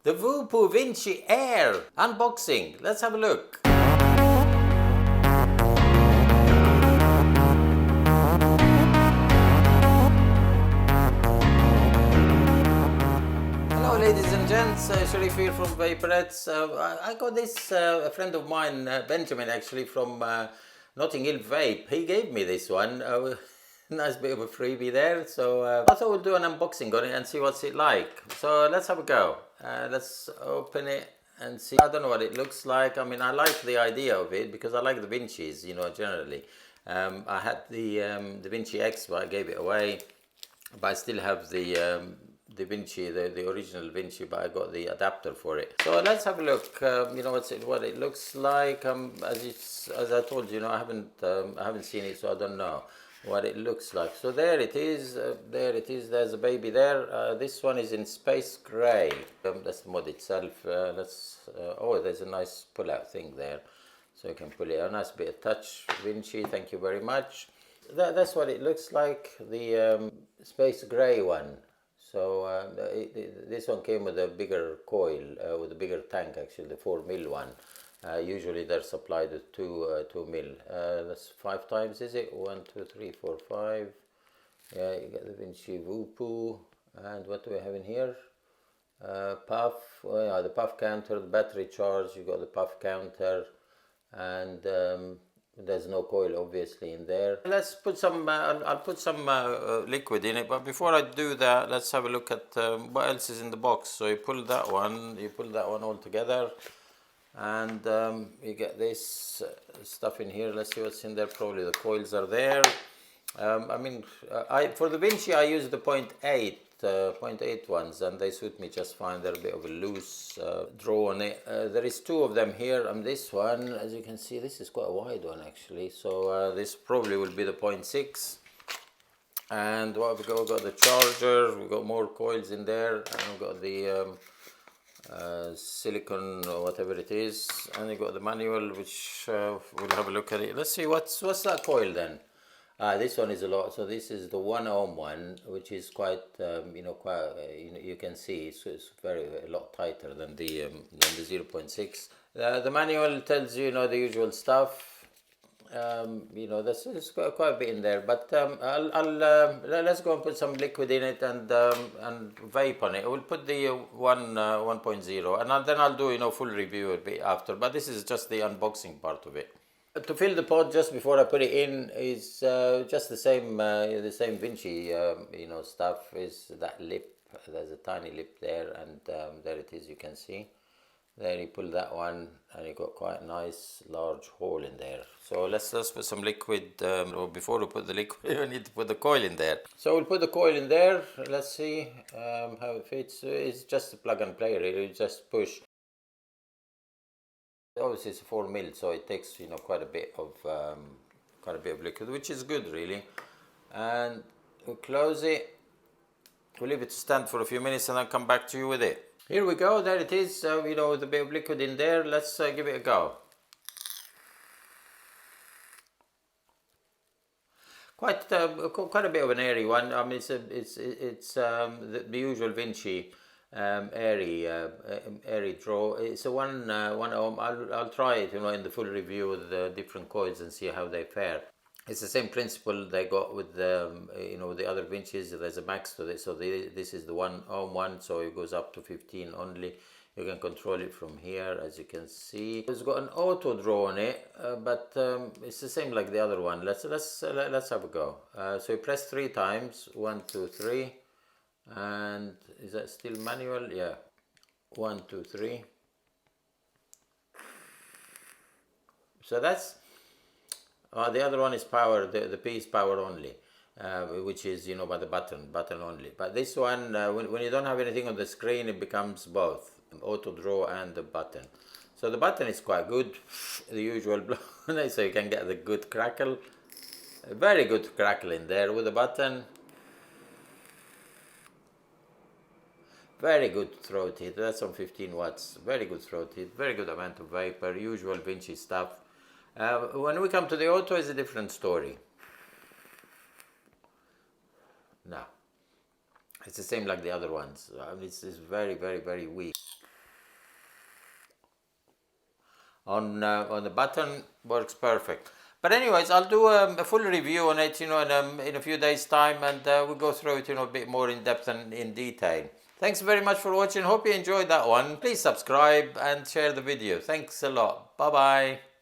The Voopoo Vinci Air unboxing. Let's have a look. Hello ladies and gents, Sharif here from Vaperettes. I got this, a friend of mine, Benjamin actually, from Notting Hill Vape. He gave me this one. Nice bit of a freebie there, so I thought we'll do an unboxing on it and see what's it like. So let's have a go. Let's open it and see. I don't know what it looks like. I mean, I like the idea of it because I like the Vincis, you know, generally. I had the Vinci X, but I gave it away. But I still have the Vinci, the original Vinci, but I got the adapter for it. So let's have a look. You know what it looks like. As I told you, you know, I haven't seen it, so I don't know what it looks like. So there it is. There it is. There's a baby there. This one is in space gray. That's the mod itself. Oh, there's a nice pull-out thing there, so you can pull it. A nice bit of touch, Vinci. Thank you very much. That's what it looks like. The space gray one. So this one came with a bigger coil, with a bigger tank actually, the 4mm one. Usually they're supplied with 2mm. That's 5 times, is it? 1, 2, 3, 4, 5. Yeah, you get the Vinci Voopoo. And what do we have in here? Puff. Oh, yeah, the puff counter, the battery charge. You got the puff counter, and there's no coil obviously in there. Let's put some. I'll put some liquid in it. But before I do that, let's have a look at what else is in the box. So you pull that one. You pull that one all together. And you get this stuff in here. Let's see what's in there. Probably the coils are there. I mean, for the Vinci I use the 0.8 ones, and they suit me just fine. They're a bit of a loose draw on it. There is 2 of them here, and this one, as you can see, this is quite a wide one actually. So this probably will be the 0.6. And what we've got the charger. We've got more coils in there, and we've got the silicon or whatever it is, and you got the manual, which we'll have a look at it. Let's see what's that coil then. This one is a lot. So this is the 1 ohm one, which is quite you know, you can see it's a lot tighter than the 0.6. The manual tells you, you know, the usual stuff. You know, there's quite a bit in there, but let's go and put some liquid in it and vape on it. We'll put the 1.0, and then I'll do, you know, full review a bit after. But this is just the unboxing part of it. To fill the pod just before I put it in is just the same Vinci, you know, stuff. Is that lip? There's a tiny lip there, and there it is. You can see. There you pull that one, and you got quite a nice large hole in there. So let's put some liquid. Or before we put the liquid, we need to put the coil in there. So we'll put the coil in there. Let's see how it fits. It's just a plug and play. Really, you just push. Obviously it's 4mm, so it takes, you know, quite a bit of liquid, which is good really. And we'll close it. We'll leave it to stand for a few minutes, and I'll come back to you with it. Here we go. There it is. You know, with a bit of liquid in there. Let's give it a go. Quite a bit of an airy one. I mean, it's the usual Vinci airy draw. It's a 1 ohm. I'll try it, you know, in the full review with the different coils and see how they fare. It's the same principle they got with the, you know, the other Vincis. There's a max to this, so this is the 1 ohm one, so it goes up to 15 only. You can control it from here, as you can see. It's got an auto draw on it, but it's the same like the other one. Let's have a go. So you press 3 times. 1, 2, 3. And is that still manual? Yeah. 1, 2, 3. So that's the other one is power. The P is power only, which is, you know, by the button only. But this one, when you don't have anything on the screen, it becomes both auto draw and the button. So the button is quite good, the usual blow, so you can get the good crackle. A very good crackle in there with the button. Very good throat heat. That's on 15 watts. Very good throat heat. Very good amount of vapor. Usual Vinci stuff. When we come to the auto, it's a different story. No, it's the same like the other ones. It's very, very, very weak. on the button, works perfect. But anyways, I'll do a full review on it, in a few days' time, and we'll go through it, a bit more in depth and in detail. Thanks very much for watching. Hope you enjoyed that one. Please subscribe and share the video. Thanks a lot. Bye bye.